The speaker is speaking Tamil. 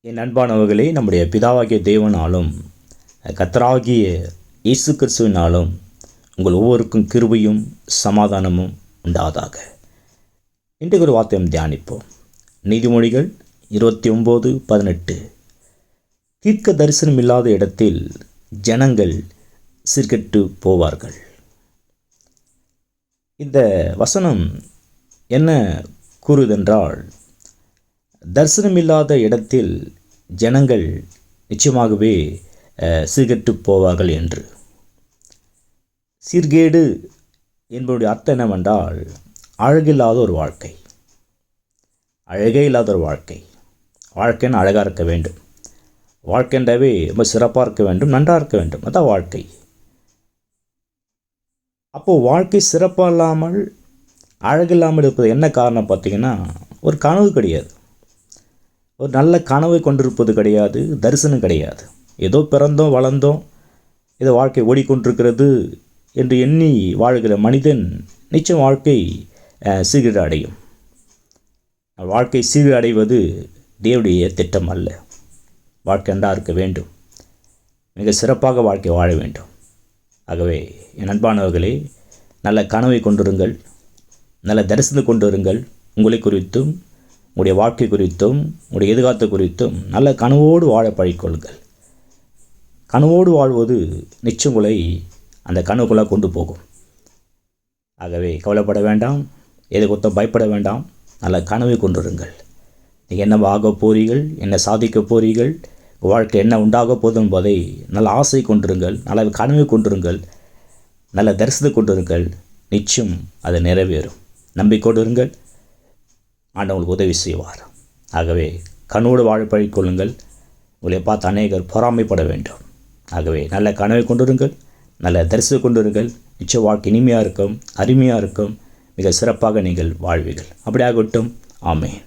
என் அன்பானவர்களே, நம்முடைய பிதாவாகிய தேவனாலும் கர்த்தராகிய இயேசு கிறிஸ்துவினாலும் உங்கள் ஒவ்வொருக்கும் கிருபையும் சமாதானமும் உண்டாதாக. இன்றைக்கு ஒரு வார்த்தையும் தியானிப்போம். நீதிமொழிகள் 29:18. தீர்க்க தரிசனம் இல்லாத இடத்தில் ஜனங்கள் சீர்கெட்டு போவார்கள். இந்த வசனம் என்ன கூறுவதென்றால், தரிசனமில்லாத இடத்தில் ஜனங்கள் நிச்சயமாகவே சீர்கெட்டு போவார்கள் என்று. சீர்கேடு என்பதுடைய அர்த்தம் என்னவென்றால், அழகில்லாத ஒரு வாழ்க்கை, அழகே இல்லாத ஒரு வாழ்க்கை. வாழ்க்கைன்னு அழகாக இருக்க வேண்டும், வாழ்க்கைன்றவே ரொம்ப சிறப்பாக இருக்க வேண்டும், நன்றாக இருக்க வேண்டும், அதான் வாழ்க்கை. அப்போது வாழ்க்கை சிறப்பாக இல்லாமல் அழகில்லாமல் இருப்பது என்ன காரணம் பார்த்திங்கன்னா, ஒரு கனவு கிடையாது, ஒரு நல்ல கனவை கொண்டிருப்பது கிடையாது, தரிசனம் கிடையாது. ஏதோ பிறந்தோம் வளர்ந்தோம், ஏதோ வாழ்க்கை ஓடிக்கொண்டிருக்கிறது என்று எண்ணி வாழ்கிற மனிதன் நிச்சயம் வாழ்க்கை சீர்கேடு அடையும். வாழ்க்கை சீர்கேடு அடைவது தேவனுடைய திட்டம் அல்ல. வாழ்க்கை நன்றாக இருக்க வேண்டும், மிக சிறப்பாக வாழ்க்கை வாழ வேண்டும். ஆகவே என் அன்பானவர்களே, நல்ல கனவை கொண்டிருங்கள், நல்ல தரிசனம் கொண்டு வருங்கள். உங்களை குறித்தும் உங்களுடைய வாழ்க்கை குறித்தும் உங்களுடைய எதிர்காலத்தை குறித்தும் நல்ல கனவோடு வாழ பழகிக்கொள்ளுங்கள். கனவோடு வாழ்வது நிச்சயம் உங்களை அந்த கனவுக்குள்ளே கொண்டு போகும். ஆகவே கவலைப்பட வேண்டாம், எதை குறித்தும் பயப்பட வேண்டாம். நல்ல கனவை கொண்டுருங்கள். நீங்கள் என்ன ஆக போகிறீர்கள், என்ன சாதிக்க போகிறீர்கள், வாழ்க்கை என்ன உண்டாக போதும் என்பதை நல்ல ஆசை கொண்டிருங்கள், நல்ல கனவை கொண்டிருங்கள், நல்ல தரிசனத்தை கொண்டிருங்கள். நிச்சயம் அது நிறைவேறும். நம்பிக்கொண்டு இருங்கள், ஆண்டவங்களுக்கு உதவி செய்வார். ஆகவே கனவோடு வாழ பழகிக்கொள்ளுங்கள். உங்களை பார்த்து அநேகர் பொறாமைப்பட வேண்டும். ஆகவே நல்ல கனவை கொண்டிருங்கள், நல்ல தரிசனம் கொண்டிருங்கள். நிச்சய வாழ்க்கை இனிமையாக இருக்கும், அருமையாக இருக்கும், மிக சிறப்பாக நீங்கள் வாழ்வீர்கள். அப்படியாகட்டும். ஆமென்.